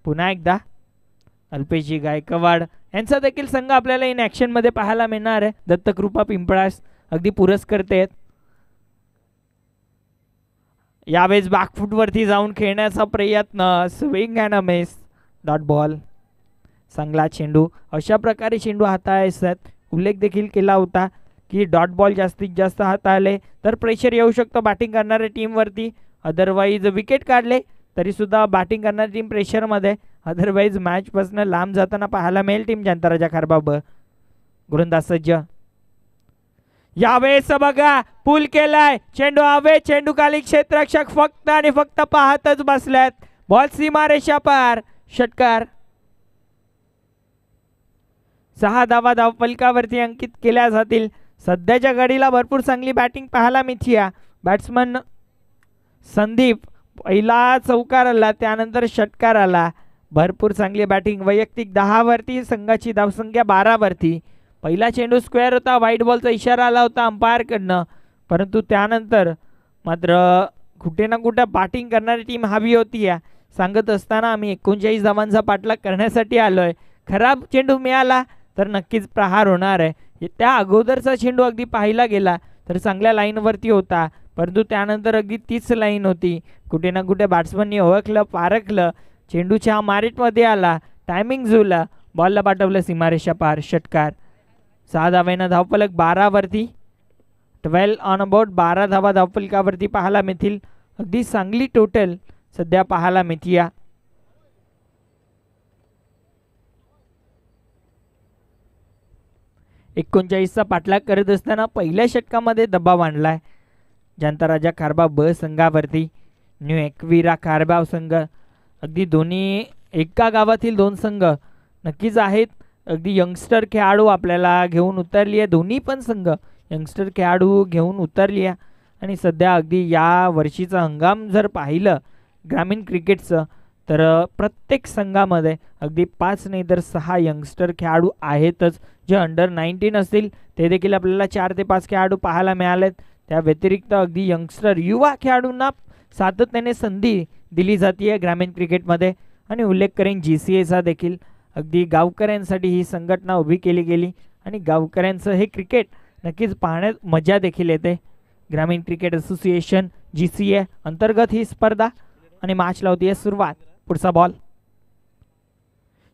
पुन्हा एकदा अल्पेशजी गायकवाड यांचा देखील संघ आपल्याला इन ॲक्शन मध्ये पाहायला मिळणार आहे. दत्तकृपा पिंपळास अगदी पुरस्कर्ते आहेत. यावेळेस बॅकफूट वरती जाऊन खेळण्याचा प्रयत्न, swing and a miss, dot ball. चांगला चेंडू, अशा प्रकारे चेंडू हाताळायचा. उल्लेख देखील केला होता की डॉट बॉल जास्तीत जास्त हाताळले तर प्रेशर येऊ शकतं बॅटिंग करणाऱ्या टीमवरती. अदरवाईज विकेट काढले तरी सुद्धा बॅटिंग करणारी टीम प्रेशरमध्ये, अदरवाईज मॅचपासून लांब जाताना पाहायला मिळेल टीम जनता खारबाब. गोलंदाज सज्ज. यावेळेस बघा पूल केलाय, चेंडू हवे, चेंडू खाली क्षेत्ररक्षक फक्त आणि फक्त पाहतच बसल्यात. बॉल सीमारेषा पार, षटकार. 6 धावा धावफलकावरती अंकित केल्या जातील. सध्याच्या घडीला भरपूर चांगली बॅटिंग पाहायला मिळते. बॅट्समन संदीप पहिला चौकार आला, त्यानंतर षटकार आला. भरपूर चांगली बॅटिंग. वैयक्तिक 10 वरती, संघाची धावसंख्या 12 वरती. पहिला चेंडू स्क्वेअर होता, व्हाईट बॉलचा इशारा आला होता अंपायरकडनं, परंतु त्यानंतर मात्र कुठे ना कुठे बॅटिंग करणारी टीम हवी होती. सांगत असताना आम्ही 39 धावांचा पाठलाग करण्यासाठी आलोय. खराब चेंडू मिळाला तर नक्कीच प्रहार होणार आहे. त्या अगोदरचा चेंडू अगदी पाहिला गेला तर चांगल्या लाईनवरती होता, परंतु त्यानंतर अगदी तीच लाईन होती. कुठे ना कुठे बॅट्समननी ओळखलं, पारखलं, चेंडूच्या मारेटमध्ये आला, टायमिंग जुळला, बॉलला पाठवलं सीमारेषा पार, षटकार. 6 धाव्यानं धावफलक 12 वरती. 12 ऑन अबाउट, 12 धावा धावफलकावरती पाहायला मिळतील. अगदी चांगली टोटल सध्या पाहायला मिळते. 39चा पाठलाग करत असताना पहिल्या षटकामध्ये दबाव आणलाय जनता राजा खारबाव ब संघावरती. न्यू एकविरा खारबाव संघ, अगदी दोन्ही एका गावातील 2 संघ नक्कीच आहेत. अगदी यंगस्टर खेळाडू आपल्याला घेऊन उतरली आहे. दोन्ही पण संघ यंगस्टर खेळाडू घेऊन उतरली आहे आणि सध्या अगदी या वर्षीचा हंगाम जर पाहिलं ग्रामीण क्रिकेटचं तर प्रत्येक संघामध्ये अगदी 5 नाही तर 6 यंगस्टर खेळाडू आहेतच. जे अंडर 19 असतील ते देखील आपल्याला 4 ते 5 खेळाडू पाहायला मिळालेत. त्या व्यतिरिक्त अगदी यंगस्टर युवा खेळाडूंना सातत्याने संधी दिली जाते ग्रामीण क्रिकेटमध्ये. आणि उल्लेख करेन GCAचा देखील. अगदी गावकऱ्यांसाठी ही संघटना उभी केली गेली आणि गावकऱ्यांचं हे क्रिकेट नक्कीच पाहण्यात मजा देखील येते. ग्रामीण क्रिकेट असोसिएशन GCA अंतर्गत ही स्पर्धा आणि मॅच लावतीये सुरुवात. पुढचा बॉल,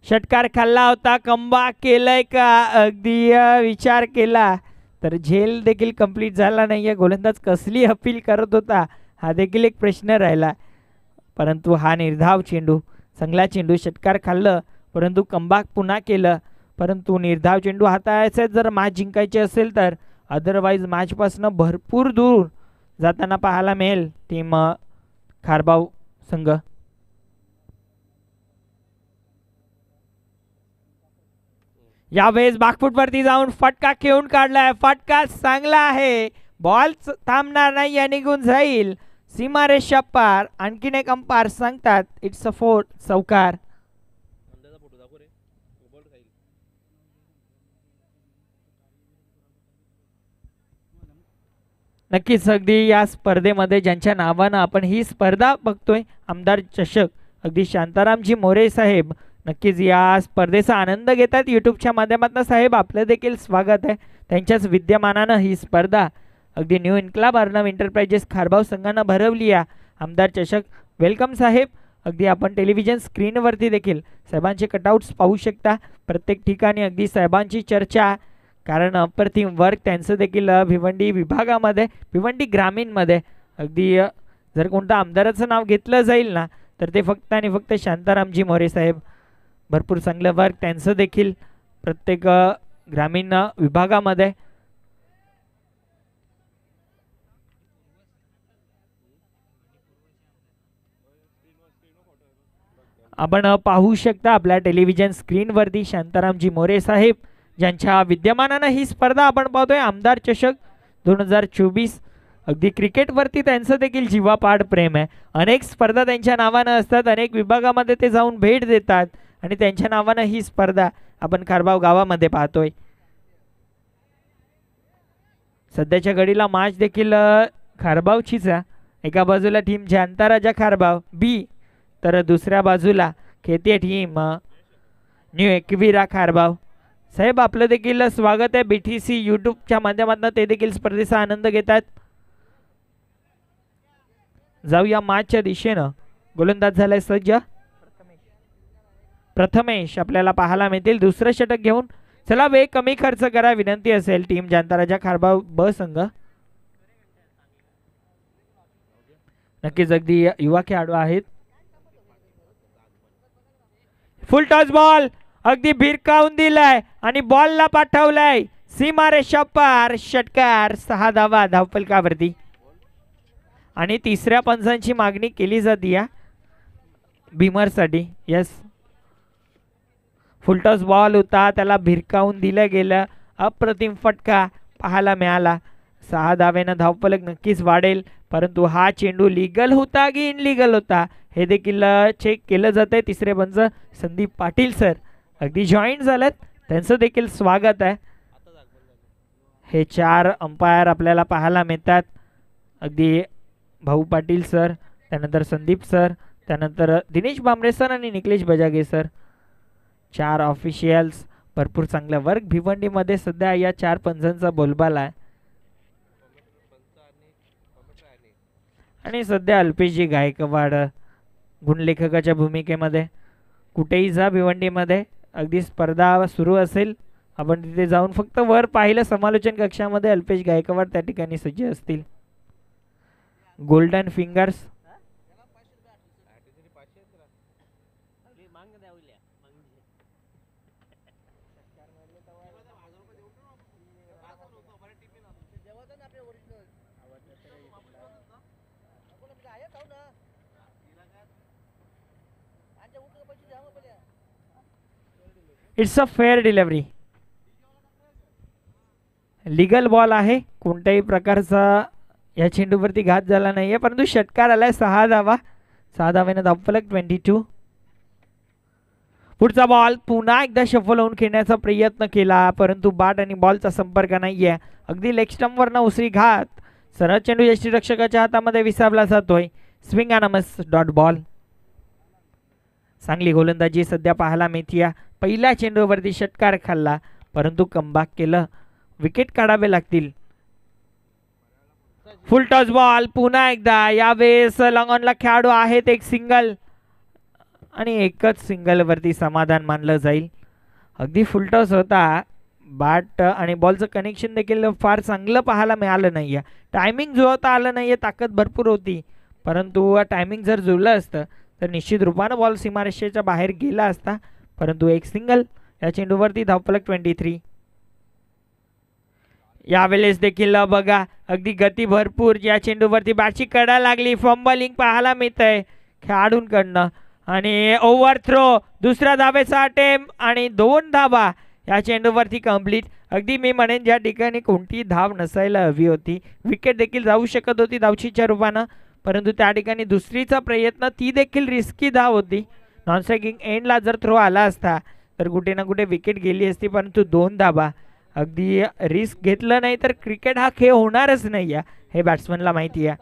षटकार खाल्ला होता, कमबॅक केलंय का, अगदी विचार केला तर झेल देखील कंप्लीट झाला नाहीये. गोलंदाज कसली अपील करत होता हा देखील एक प्रश्न राहिला, परंतु हा निर्धाव चेंडू, चांगला चेंडू, षटकार खाल्लं परंतु कमबॅक पुन्हा केलं. परंतु निर्धाव चेंडू हाताळायचा जर मॅच जिंकायची असेल तर, अदरवाईज मॅचपासून भरपूर दूर जाताना पाहायला मिळेल टीम खारबाव संघ. यावेळेस बॅकफूटवरती जाऊन फटका खेळून काढलाय. फटका चांगला आहे, बॉल थांबणार नाही, निघून जाईल सीमारेषा पार. आणखीन एक अंपायर सांगतात इट्स अ 4, चौकार. नक्कीच अगदी या स्पर्धेमध्ये ज्यांच्या नावानं आपण ही स्पर्धा बघतोय, आमदार चषक, अगदी शांतारामजी मोरे साहेब नक्कीच या स्पर्धेचा आनंद घेतात यूट्यूबच्या माध्यमातून. साहेब आपलं देखील स्वागत आहे. त्यांच्याच विद्यमानानं ही स्पर्धा अगदी न्यू इन्क्लाब अर्णव एंटरप्राइजेस खारबाव संघानं भरवली आहे. आमदार चषक, वेलकम साहेब. अगदी आपण टेलिव्हिजन स्क्रीनवरती देखील साहेबांचे कटआउट्स पाहू शकता. प्रत्येक ठिकाणी अगदी साहेबांची चर्चा, कारण अप्रतिम वर्क त्यांचं देखील भिवंडी विभागामध्ये, भिवंडी ग्रामीणमध्ये अगदी जर कोणतं आमदाराचं नाव घेतलं जाईल ना तर ते फक्त आणि फक्त शांतारामजी मोरे साहेब. भरपूर चांगलं वर्क त्यांचं देखील प्रत्येक ग्रामीण विभागामध्ये. आपण पाहू शकता आपल्या टेलिव्हिजन स्क्रीनवरती शांतारामजी मोरे साहेब ज्यांच्या विद्यमानानं ही स्पर्धा आपण पाहतोय आमदार चषक 2024. अगदी क्रिकेटवरती त्यांचं देखील जीवापाड प्रेम आहे. अनेक स्पर्धा त्यांच्या नावानं असतात, अनेक विभागामध्ये ते जाऊन भेट देतात आणि त्यांच्या नावानं ही स्पर्धा आपण खारबाव गावामध्ये पाहतोय. सध्याच्या घडीला मॅच देखील खारबावचीच आहे. एका बाजूला टीम जानताराजा खारबाव बी तर दुसऱ्या बाजूला खेतीय टीम न्यू एकविरा खारबाव. साहेब आपलं देखील स्वागत आहे BTC यूट्यूबच्या माध्यमातून, ते देखील स्पर्धेचा आनंद घेतात. जाऊया मॅचच्या दिशेनं. गोलंदाज झालाय सज्ज प्रथमेश आपल्याला पाहायला मिळतील दुसरं षटक घेऊन. चला वेळ कमी खर्च करा विनंती असेल टीम जानताराजा खारबाव ब संघ. नक्कीच अगदी युवा खेळाडू आहेत. फुल टॉस बॉल अगदी भिरकावून दिलाय आणि बॉलला पाठवलाय सीमारेषा पार. षटकार 6 धावा धावफलकावरती आणि तिसऱ्या पंचांची मागणी केली जाते या भीमरसाठी. यस, फुलटॉस बॉल होता, त्याला भिरकावून दिलं गेलं. अप्रतिम फटका पाहायला मिळाला. 6 धावेनं धावफलक नक्कीच वाढेल, परंतु हा चेंडू लीगल होता की इनलीगल होता हे देखील चेक केलं जात आहे. तिसरे पंच संदीप पाटील सर अगदी जॉईन झालेत, त्यांचं देखील स्वागत आहे. हे 4 अंपायर आपल्याला पाहायला मिळतात. अगदी भाऊ पाटील सर, त्यानंतर संदीप सर, त्यानंतर दिनेश बांबरे सर आणि निकलेश बजागे सर. 4 ऑफिशियल्स. भरपूर चांगला वर्क भिवंडीमध्ये सध्या या 4 पंचांचा बोलबाला आहे. आणि सध्या अल्पेशजी गायकवाड गुणलेखकाच्या भूमिकेमध्ये. कुठेही जा भिवंडीमध्ये अगदी स्पर्धा सुरू असेल, आपण तिथे जाऊन फक्त वर पाहिलं समालोचन कक्षामध्ये अल्पेश गायकवाड त्या ठिकाणी सज्ज असतील. Golden fingers. It's a fair delivery. Legal ball आहे, कोणत्याही प्रकारचा या चेंडूवरती घात झाला नाहीये, परंतु षटकार आलाय. 6 धावा, 6 धावेनं धावफलक 22. पुढचा बॉल पुन्हा एकदा शफल होऊन खेळण्याचा प्रयत्न केला, परंतु बॅट आणि बॉलचा संपर्क नाहीये. अगदी लेग स्टंपवरनं उसरी घात. सरळ चेंडू यष्टीरक्षकाच्या हातामध्ये विसावला जातोय. Swing and miss dot ball. चांगली गोलंदाजी सध्या पाहायला मिळते. पहिल्या चेंडूवरती षटकार खाल्ला, परंतु कमबॅक केलं. विकेट काढावे लागतील. फुल टॉस बॉल पुन्हा एकदा. यावेळेस लॉंग ऑनला खेळाडू आहेत. एक सिंगल आणि एकच सिंगल वरती समाधान मानलं जाईल. अगदी फुल टॉस होता. बॅट आणि बॉलचं कनेक्शन देखील फार चांगलं पाहायला मिळालं नाहीये. टायमिंग जुळवता आलं नाहीये. ताकद भरपूर होती, परंतु टायमिंग जर जुळलं असतं तर निश्चित रूपानं बॉल सीमारेषेच्या बाहेर गेला असता. परंतु एक सिंगल. या चेंडूवरती धावफलक 23. यावेळेस देखील बघा अगदी गती भरपूर. या चेंडूवरती बॅटची कडा लागली. फंबलिंग पाहायला मिळतंय खेळाडूंकडनं आणि ओव्हर थ्रो. दुसऱ्या धावेचा अटेम्प्ट आणि 2 धावा या चेंडूवरती कंप्लीट. अगदी मी म्हणेन ज्या ठिकाणी कोणती धाव नसायला हवी होती. विकेट देखील जाऊ शकत होती धावचीच्या रूपानं, परंतु त्या ठिकाणी दुसरीचा प्रयत्न, ती देखील रिस्की धाव होती. नॉन स्ट्रायकिंग एंडला जर थ्रो आला असता तर कुठे ना कुठे विकेट गेली असती, परंतु 2 धावा. अगदी रिस्क घेतलं नाही तर क्रिकेट हा खेळ होणारच नाही हे बॅट्समनला माहिती आहे.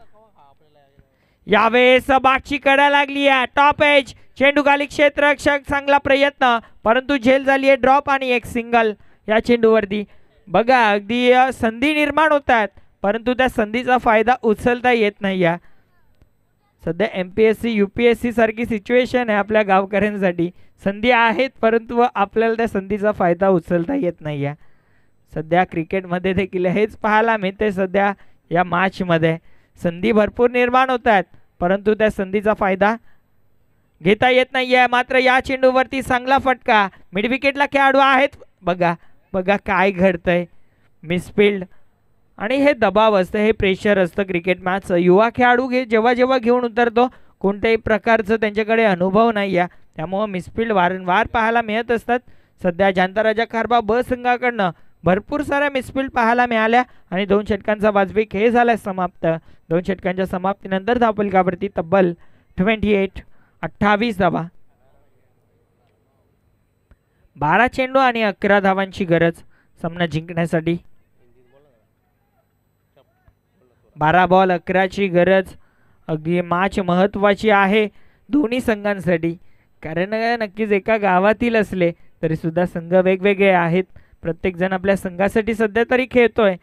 यावेळेस बॅटची कडा लागली आहे. टॉप एज चेंडू खाली क्षेत्ररक्षक. चांगला प्रयत्न, परंतु झेल झाली आहे. ड्रॉप आणि एक सिंगल या चेंडूवरती. बघा अगदी संधी निर्माण होतात, परंतु त्या संधीचा फायदा उचलता येत नाही. सध्या MPSC UPSC सारखी सिच्युएशन आहे आपल्या गावकऱ्यांसाठी. संधी आहेत, परंतु आपल्याला त्या संधीचा फायदा उचलता येत नाही. सध्या क्रिकेटमध्ये देखील हेच पाहायला मिळते. सध्या या मॅचमध्ये संधी भरपूर निर्माण होत आहेत, परंतु त्या संधीचा फायदा घेता येत नाहीये. मात्र या चेंडूवरती चांगला फटका, मिड विकेटला खेळाडू आहेत. बघा बघा काय घडतंय, मिसफिल्ड. आणि हे दबाव असतं, हे प्रेशर असतं क्रिकेट मॅच. युवा खेळाडू जेव्हा जेव्हा घेऊन उतरतो कोणत्याही प्रकारचं त्यांच्याकडे अनुभव नाही आहे, त्यामुळं मिसफिल्ड वारंवार पाहायला मिळत असतात. सध्या जांताराजा खारबा ब संघाकडनं भरपूर साऱ्या मिसफिल्ड पाहायला मिळाल्या आणि 2 षटकांचा वाजवी खेळ झाला समाप्त. 2 षटकांच्या समाप्तीनंतर धावफलकावरती तब्बल 28 धावा. 12 चेंडू आणि 11 धावांची गरज सामना जिंकण्यासाठी. 12 बॉल 11ची गरज. अगदी मॅच महत्त्वाची आहे दोन्ही संघांसाठी, कारण नक्कीच एका गावातील असले तरी सुद्धा संघ वेगवेगळे आहेत. प्रत्येकजण आपल्या संघासाठी सध्या तरी खेळतोय,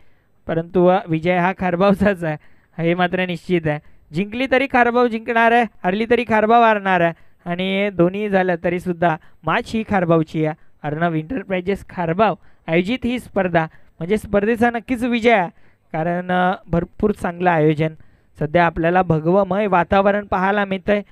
परंतु विजय हा खारबावचाच आहे हे मात्र निश्चित आहे. जिंकली तरी खारबाव जिंकणार आहे, हरली तरी खारबाव हारणार आहे. आणि दोन्ही झालं तरी सुद्धा मॅच ही खारबावची आहे. अर्णव एंटरप्राइजेस खारबाव आयोजित ही स्पर्धा म्हणजे स्पर्धेचा नक्कीच विजय आहे, कारण भरपूर चांगलं आयोजन. सध्या आपल्याला भगवमय वातावरण पाहायला मिळतंय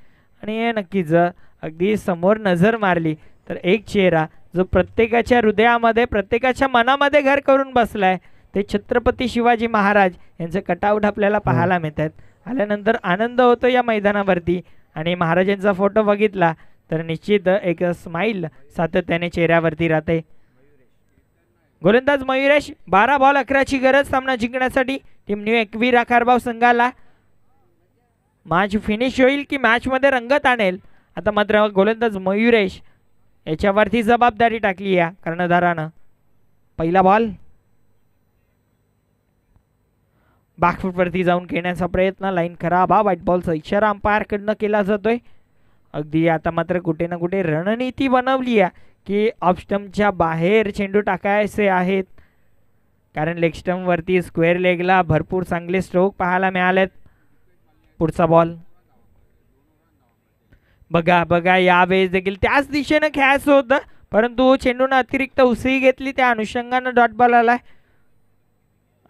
आणि नक्कीच अगदी समोर नजर मारली तर एक चेहरा जो प्रत्येकाच्या हृदयामध्ये प्रत्येकाच्या मनामध्ये घर करून बसलाय, ते छत्रपती शिवाजी महाराज यांचं कटआउट आपल्याला पाहायला मिळतात. आल्यानंतर आनंद होतो या मैदानावरती आणि महाराजांचा फोटो बघितला तर निश्चित एक स्माइल सातत्याने चेहऱ्यावरती राहते. गोलंदाज मयुरेश. 12 बॉल 11ची गरज सामना जिंकण्यासाठी टीम न्यू एकवीरा खारबाव संघाला. मॅच फिनिश होईल की मॅचमध्ये रंगत आणेल, आता मात्र गोलंदाज मयुरेश याच्यावरती जबाबदारी टाकली या कर्णधारानं. पहिला बॉल बॅकफूटवरती जाऊन खेळण्याचा प्रयत्न, लाईन खराब. हा व्हाईट बॉलचा इशारा अंपायरकडनं केला जातोय. अगदी आता मात्र कुठे ना कुठे रणनीती बनवली आहे की ऑफ स्टंपच्या बाहेर चेंडू टाकायचे आहेत, कारण लेग स्टंपवरती स्क्वेअर लेगला भरपूर चांगले स्ट्रोक पाहायला मिळालेत. पुढचा बॉल बघा बघा, यावेळेस देखील त्याच दिशेनं खेळायचं होतं, परंतु चेंडूनं अतिरिक्त उसळी घेतली, त्या अनुषंगानं डॉट बॉल आलाय.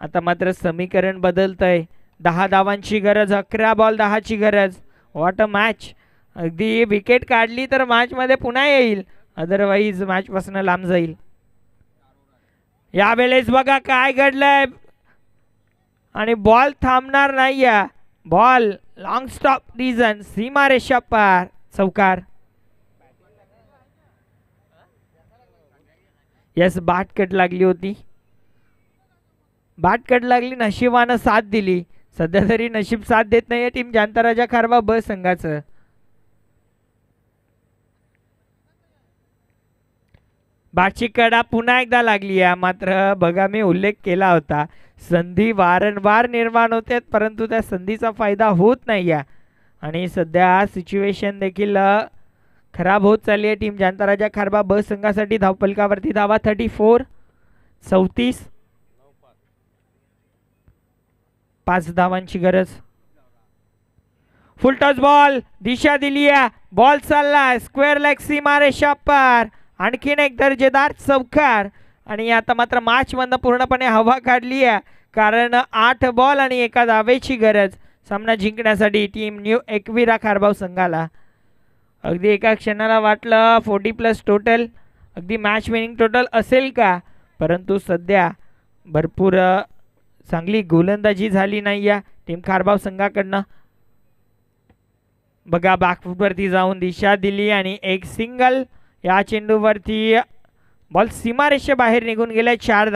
आता मात्र समीकरण बदलतंय. 10 धावांची गरज, 11 बॉल 10ची गरज. What a match. अगदी विकेट काढली तर मॅचमध्ये पुन्हा येईल, अदरवाईज मॅचपासून लांब जाईल. यावेळेस बघा काय घडलंय आणि बॉल थांबणार नाही. बॉल लॉंग स्टॉप रिजन, सीमारेषा पार, चौकार. यस, बाट कट लागली होती, बाट कट लागली, नशिबानं साथ दिली. सध्या तरी नशीब साथ देत नाहीये टीम जांताराजा खारबा ब संघाचं. बाटची कडा पुन्हा एकदा लागली आहे. मात्र बघा मी उल्लेख केला होता, संधी वारंवार निर्माण होते परंतु त्या संधीचा फायदा होत नाही आहे आणि सध्या सिच्युएशन देखील खराब होत चालली आहे टीम जांताराजा खारबा ब संघासाठी. धावफलकावरती धावा 34. 5 धावांची गरज. फुल टॉस बॉल, दिशा दिली आहे, बॉल चालला स्क्वेअर लेग, सीमारेषा पार. आणखीन एक दर्जेदार चौकार आणि आता मात्र मॅच मधनं पूर्णपणे हवा काढली आहे, कारण 8 बॉल आणि 1 धावेची गरज सामना जिंकण्यासाठी टीम न्यू एकवीरा खारबाव संघाला. अगदी एका क्षणाला वाटलं 40+ टोटल, अगदी मॅच विनिंग टोटल असेल का, परंतु सध्या भरपूर चांगली गोलंदाजी झाली नाही या टीम खारबाव संघाकडनं. बघा बॅकफूटवरती जाऊन दिशा दिली आणि एक सिंगल. या चेंडूवरती बॉल सीमारेषे बाहेर निघून गेलाय. 4